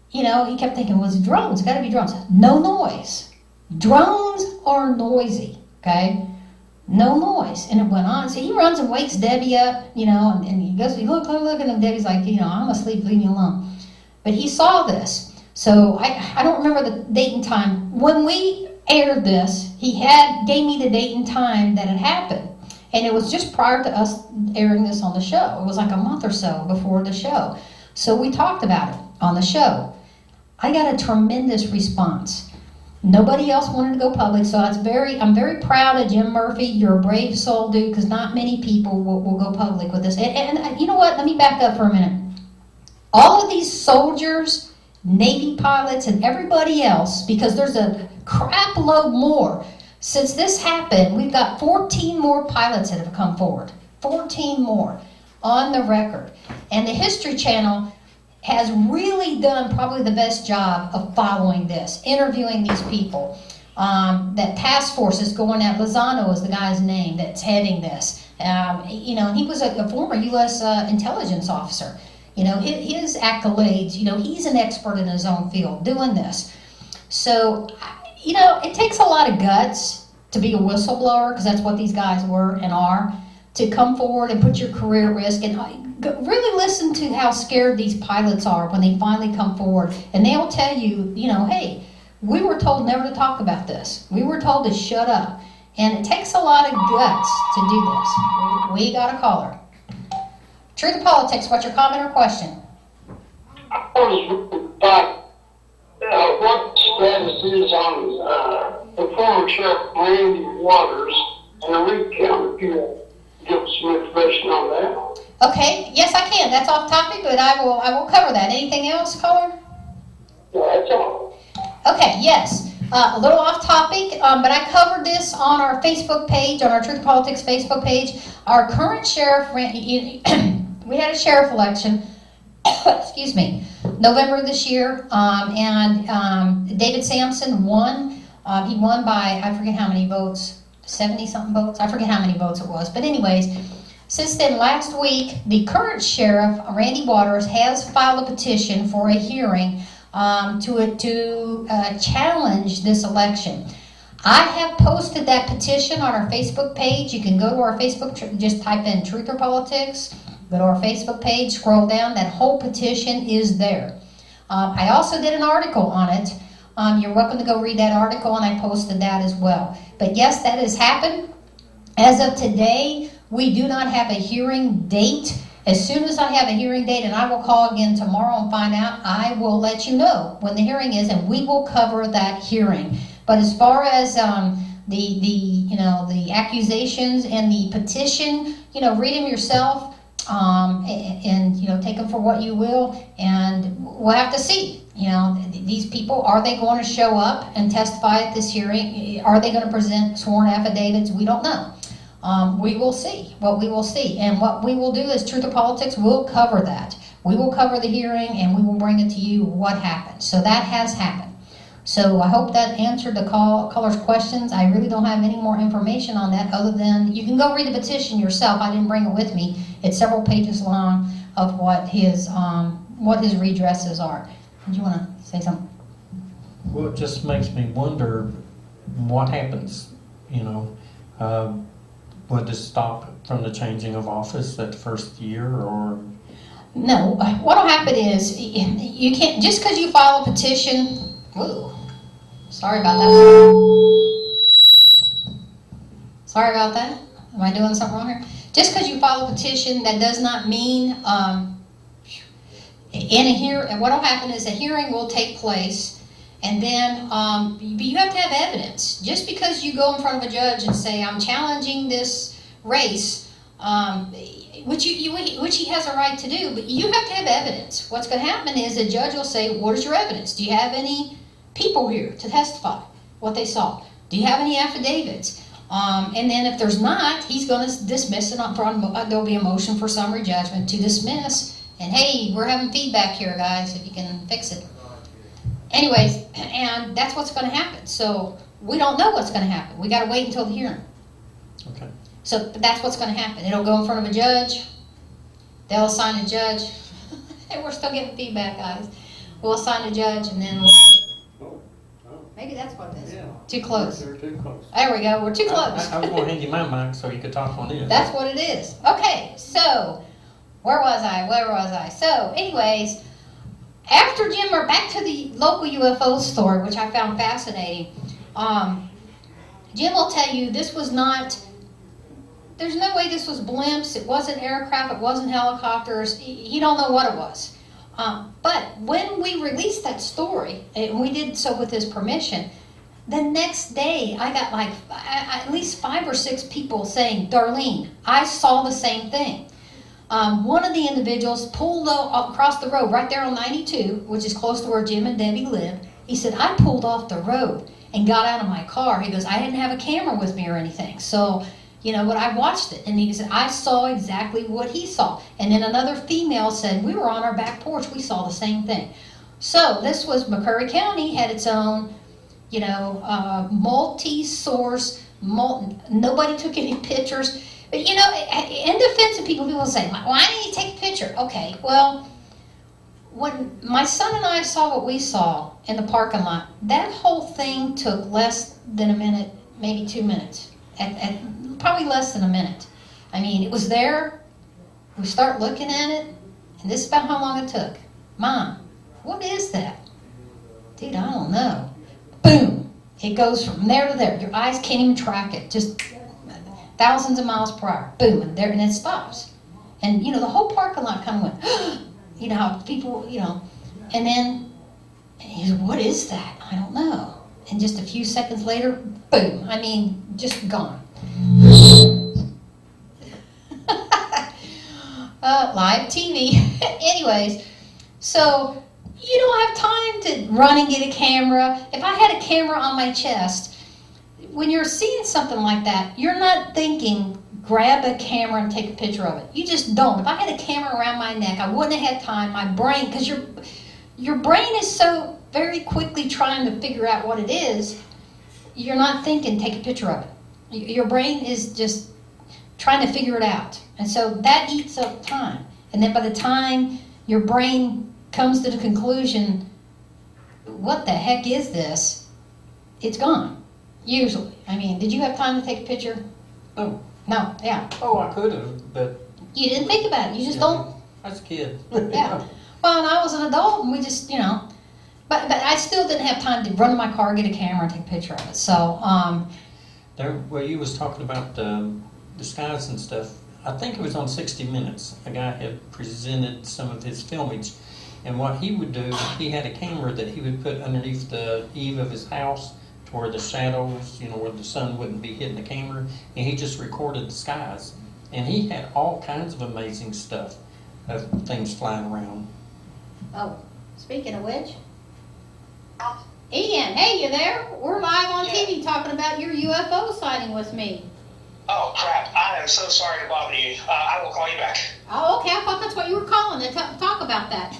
he kept thinking, "Was it drones? It's got to be drones." No noise. Drones are noisy. Okay. No noise. And it went on. So he runs and wakes Debbie up, and he goes, look, and Debbie's like, I'm asleep, leave me alone. But he saw this. So I don't remember the date and time. When we aired this, he gave me the date and time that it happened. And it was just prior to us airing this on the show. It was like a month or so before the show. So we talked about it on the show. I got a tremendous response. Nobody else wanted to go public, so I'm very proud of Jim Murphy. You're a brave soul, dude, because not many people will go public with this. And you know what? Let me back up for a minute. All of these soldiers, Navy pilots, and everybody else, because there's a crap load more. Since this happened, we've got 14 more pilots that have come forward. 14 more on the record. And the History Channel has really done probably the best job of following this, interviewing these people. That task force is going out. Lozano is the guy's name that's heading this. He was a former U.S. intelligence officer. His accolades, he's an expert in his own field doing this. So, it takes a lot of guts to be a whistleblower, because that's what these guys were and are, to come forward and put your career at risk and really listen to how scared these pilots are when they finally come forward. And they'll tell you, hey, we were told never to talk about this. We were told to shut up. And it takes a lot of guts to do this. We got a caller. Truth or Politics, what's your comment or question? I was about what the status is on the former Sheriff Randy Waters and the recount, if you will give us some information on that. Okay, yes I can. That's off topic, but I will cover that. Anything else, caller? Yeah, that's all. Okay, yes. A little off topic, but I covered this on our Facebook page, on our Truth or Politics Facebook page. Our current sheriff, we had a sheriff election, excuse me, November this year, and David Sampson won. He won by, I forget how many votes, 70-something votes? I forget how many votes it was. But anyways, since then, last week, the current sheriff, Randy Waters, has filed a petition for a hearing to challenge this election. I have posted that petition on our Facebook page. You can go to our Facebook, just type in Truth or Politics, go to our Facebook page, scroll down, that whole petition is there. I also did an article on it. You're welcome to go read that article, and I posted that as well. But yes, that has happened. As of today, we do not have a hearing date. As soon as I have a hearing date, and I will call again tomorrow and find out, I will let you know when the hearing is, and we will cover that hearing. But as far as the accusations and the petition, read them yourself, and take them for what you will, and we'll have to see. These people, are they going to show up and testify at this hearing? Are they going to present sworn affidavits? We don't know. We will see what we will see. And what we will do is Truth or Politics will cover that. We will cover the hearing, and we will bring it to you what happened. So that has happened. So I hope that answered the caller's questions. I really don't have any more information on that other than you can go read the petition yourself. I didn't bring it with me. It's several pages long of what his redresses are. Did you want to say something? Well, it just makes me wonder what happens, would this stop from the changing of office that first year, or? No, what'll happen is, you can't, just because you file a petition, sorry about that. Sorry about that. Am I doing something wrong here? Just because you file a petition, that does not mean and what will happen is a hearing will take place, and then you have to have evidence. Just because you go in front of a judge and say, I'm challenging this race, which he has a right to do, but you have to have evidence. What's going to happen is a judge will say, what is your evidence? Do you have any people here to testify what they saw? Do you have any affidavits? And then if there's not, he's going to dismiss it. There'll be a motion for summary judgment to dismiss. And hey, we're having feedback here, guys, if you can fix it. Anyways, and that's what's going to happen. So we don't know what's going to happen. We got to wait until the hearing. Okay. So that's what's going to happen. It'll go in front of a judge. They'll assign a judge. And we're still getting feedback, guys. We'll assign a judge, and then we'll... Maybe that's what it is. Yeah. Too close. They're too close. There we go. We're too close. I was going to hand you my mic so you could talk on it. That's what it is. Okay, so where was I? So, anyways, after Jim, we're back to the local UFO story, which I found fascinating. Jim will tell you this was not... There's no way this was blimps. It wasn't aircraft. It wasn't helicopters. He don't know what it was. But when we released that story, and we did so with his permission, the next day I got like at least 5 or 6 people saying, Darlene, I saw the same thing. One of the individuals pulled across the road right there on 92, which is close to where Jim and Debbie lived. He said, I pulled off the road and got out of my car. He goes, I didn't have a camera with me or anything. So, you know, but I watched it. And he said, I saw exactly what he saw. And then another female said, we were on our back porch. We saw the same thing. So this was McCurry County had its own, you know, multi-source, nobody took any pictures. But, you know, in defense of people say, why didn't you take a picture? Okay, well, when my son and I saw what we saw in the parking lot, that whole thing took less than a minute, maybe 2 minutes. Probably less than a minute. I mean, it was there. We start looking at it, and this is about how long it took. Mom, what is that? Dude, I don't know. Boom! It goes from there to there. Your eyes can't even track it. Just thousands of miles per hour. Boom, and there, and it stops. And, you know, the whole parking lot kind of went, you know, how people, you know. And then, he said, what is that? I don't know. And just a few seconds later, boom. I mean, just gone. Live TV. Anyways, so you don't have time to run and get a camera. If I had a camera on my chest, when you're seeing something like that, you're not thinking, grab a camera and take a picture of it. You just don't. If I had a camera around my neck, I wouldn't have had time. My brain, because your brain is so very quickly trying to figure out what it is, you're not thinking, take a picture of it. Your brain is just trying to figure it out. And so that eats up time. And then by the time your brain comes to the conclusion, what the heck is this? It's gone, usually. I mean, did you have time to take a picture? No. No, yeah. Oh, I could have, but... You didn't think about it. You just don't... I was a kid. Yeah. Well, and I was an adult, and we just, you know... But I still didn't have time to run to my car, get a camera, and take a picture of it. So, Where you was talking about the skies and stuff, I think it was on 60 Minutes. A guy had presented some of his filmage, and what he would do, he had a camera that he would put underneath the eave of his house to where the shadows, you know, where the sun wouldn't be hitting the camera, and he just recorded the skies. And he had all kinds of amazing stuff of things flying around. oh, speaking of which... Ian, hey, you there? We're live on TV talking about your UFO sighting with me. Oh, crap. I am so sorry to bother you. I will call you back. Oh, okay. I thought that's what you were calling to talk about that.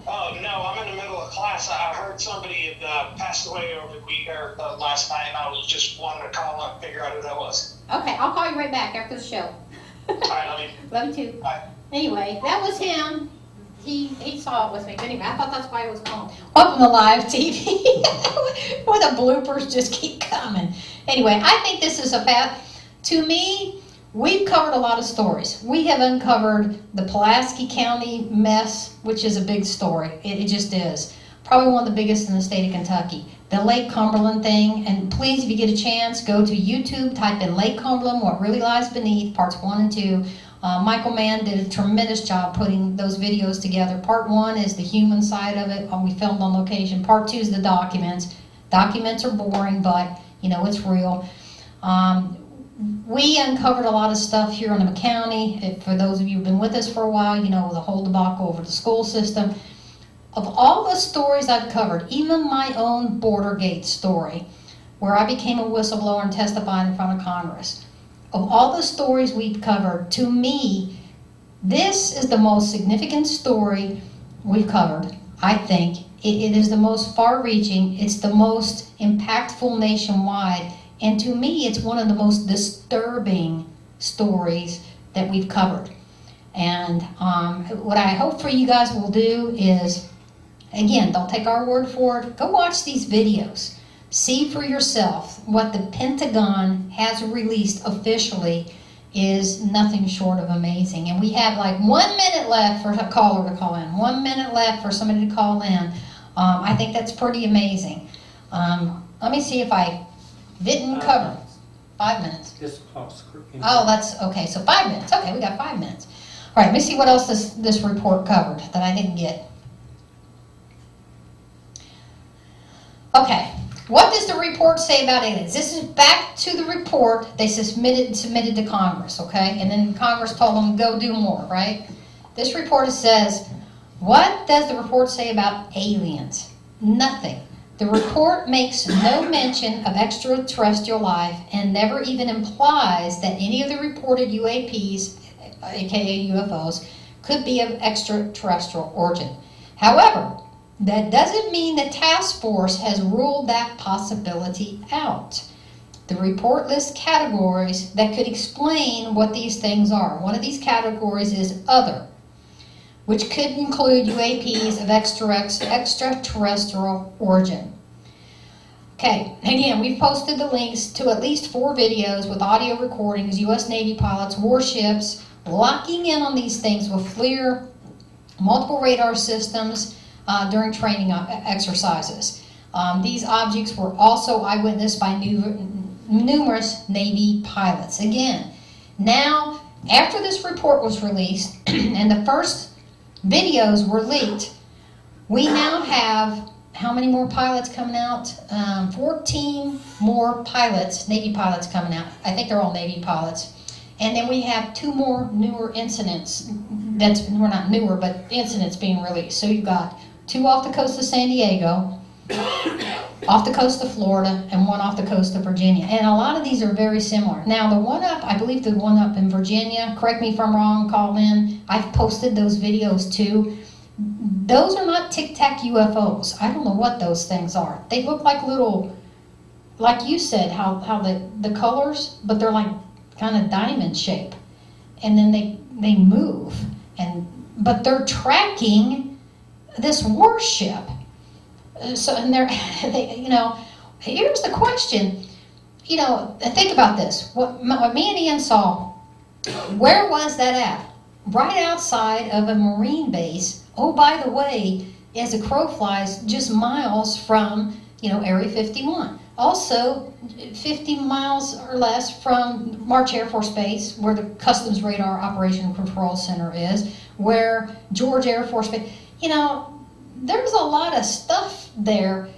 Oh, no. I'm in the middle of class. I heard somebody had passed away over the week or last night, and I was just wanting to call and figure out who that was. Okay, I'll call you right back after the show. All right, love you. Love you too. Bye. Anyway, that was him. He saw it with me. But anyway, I thought that's why it was calling. Welcome to live TV, where the bloopers just keep coming. Anyway, I think this is to me, we've covered a lot of stories. We have uncovered the Pulaski County mess, which is a big story. It just is. Probably one of the biggest in the state of Kentucky. the Lake Cumberland thing. And please, if you get a chance, go to YouTube, type in Lake Cumberland, What Really Lies Beneath, parts 1 and 2. Michael Mann did a tremendous job putting those videos together. Part 1 is the human side of it. We filmed on location. Part 2 is the documents. Documents are boring, but you know, it's real. We uncovered a lot of stuff here in the county. For those of you who've been with us for a while, you know, the whole debacle over the school system. Of all the stories I've covered, even my own border gate story, where I became a whistleblower and testified in front of Congress, of all the stories we've covered, to me, this is the most significant story we've covered. I think it is the most far-reaching, it's the most impactful nationwide, and to me, it's one of the most disturbing stories that we've covered. And what I hope for you guys will do is, again, don't take our word for it. Go watch these videos. See for yourself. What the Pentagon has released officially is nothing short of amazing. And we have like 1 minute left for a caller to call in. 1 minute left for somebody to call in. I think that's pretty amazing. Let me see if I didn't cover. 5 minutes. Oh, that's okay. So 5 minutes. Okay, we got 5 minutes. All right, let me see what else this report covered that I didn't get. Okay, what does the report say about aliens? This is back to the report they submitted to Congress, okay? And then Congress told them, go do more, right? This report says, what does the report say about aliens? Nothing. The report makes no mention of extraterrestrial life and never even implies that any of the reported UAPs, aka UFOs, could be of extraterrestrial origin. However, that doesn't mean the task force has ruled that possibility out. The report lists categories that could explain what these things are. One of these categories is other, which could include UAPs of extraterrestrial origin. Okay, again, we've posted the links to at least 4 videos with audio recordings, U.S. Navy pilots, warships, locking in on these things with FLIR, multiple radar systems during training exercises. These objects were also eyewitnessed by numerous Navy pilots. Again, now, after this report was released and the first videos were leaked, we now have how many more pilots coming out? 14 more pilots, Navy pilots coming out. I think they're all Navy pilots. And then we have 2 more newer incidents. We're not newer, but incidents being released. So you've got 2 off the coast of San Diego, off the coast of Florida, and 1 off the coast of Virginia. And a lot of these are very similar. Now, the one up, I believe the one up in Virginia, correct me if I'm wrong, call in. I've posted those videos too. Those are not tic-tac UFOs. I don't know what those things are. They look like little, like you said, how the colors, but they're like kind of diamond shape. And then they move. But they're tracking this warship. So, and they, you know, here's the question. You know, think about this. What me and Ian saw, where was that at? Right outside of a Marine base. Oh, by the way, as a crow flies, just miles from, you know, Area 51. Also, 50 miles or less from March Air Force Base, where the Customs Radar Operation Control Center is, where George Air Force Base, you know, there's a lot of stuff there,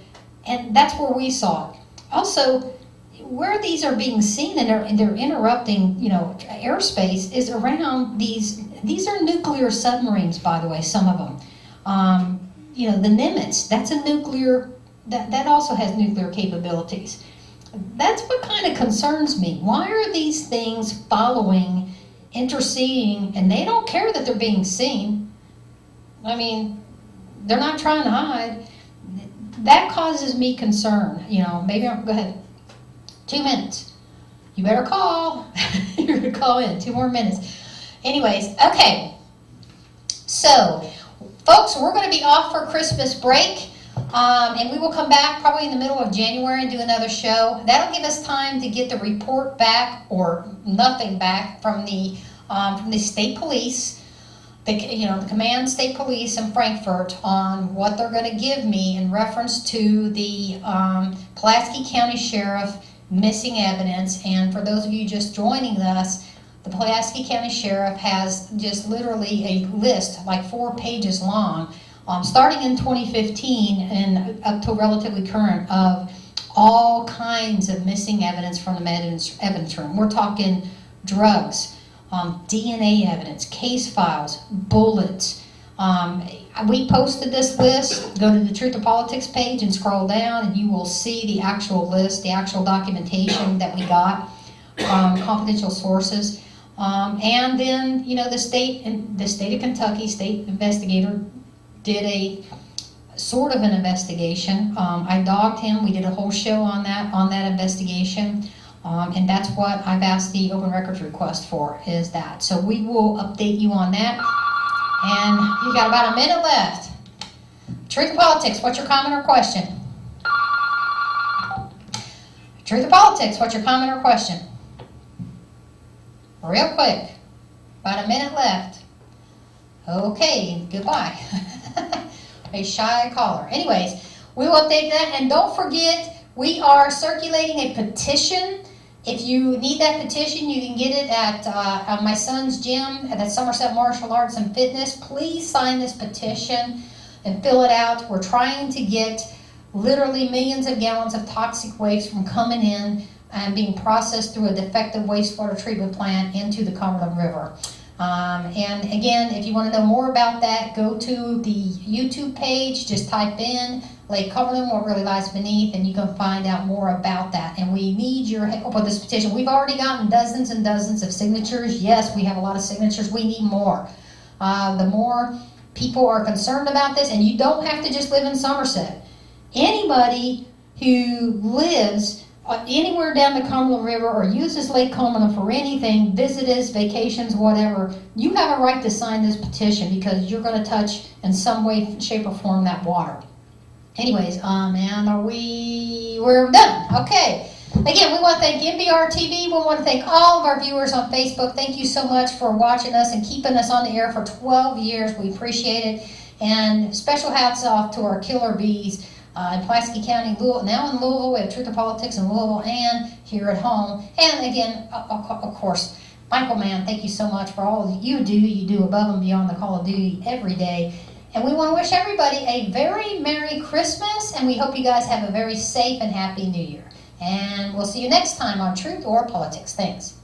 and that's where we saw it. Also, where these are being seen and they're interrupting, you know, airspace is around these are nuclear submarines, by the way, some of them. You know, the Nimitz, that's a nuclear, that also has nuclear capabilities. That's what kind of concerns me. Why are these things following, interceding, and they don't care that they're being seen? I mean, they're not trying to hide. That causes me concern. You know, maybe go ahead. 2 minutes. You better call. You're going to call in. 2 more minutes. Anyways, okay. So, folks, we're going to be off for Christmas break. And we will come back probably in the middle of January and do another show. That'll give us time to get the report back, or nothing back, from the state police. the Command State Police in Frankfurt on what they're going to give me in reference to the Pulaski County Sheriff missing evidence. And for those of you just joining us, the Pulaski County Sheriff has just literally a list, like 4 pages long, starting in 2015 and up to relatively current, of all kinds of missing evidence from the evidence room. We're talking drugs, DNA evidence, case files, bullets. We posted this list. Go to the Truth or Politics page and scroll down, and you will see the actual list, the actual documentation that we got from confidential sources. And then, the state of Kentucky, state investigator, did a sort of an investigation. I dogged him. We did a whole show on that investigation. And that's what I've asked the open records request for, is that. So we will update you on that. And you got about a minute left. Truth or Politics, what's your comment or question? Truth or Politics, what's your comment or question? Real quick. About a minute left. Okay, goodbye. A shy caller. Anyways, we will update that. And don't forget, we are circulating a petition. If you need that petition, you can get it at my son's gym at Somerset Martial Arts and Fitness. Please sign this petition and fill it out. We're trying to get literally millions of gallons of toxic waste from coming in and being processed through a defective wastewater treatment plant into the Cumberland River. And again, if you want to know more about that, go to the YouTube page, just type in Lake Cumberland, what really lies beneath, and you can find out more about that. And we need your help with this petition. We've already gotten dozens and dozens of signatures. Yes, we have a lot of signatures. We need more. The more people are concerned about this, and you don't have to just live in Somerset. Anybody who lives anywhere down the Cumberland River or uses Lake Cumberland for anything, visitors, vacations, whatever, you have a right to sign this petition because you're going to touch in some way, shape, or form that water. Anyways, and we're done. Okay. Again, we want to thank NBR TV. We want to thank all of our viewers on Facebook. Thank you so much for watching us and keeping us on the air for 12 years. We appreciate it. And special hats off to our killer bees in Pulaski County, now in Louisville. We have Truth or Politics in Louisville and here at home. And again, of course, Michael Mann, thank you so much for all that you do. You do above and beyond the call of duty every day. And we want to wish everybody a very Merry Christmas, and we hope you guys have a very safe and happy New Year. And we'll see you next time on Truth or Politics. Thanks.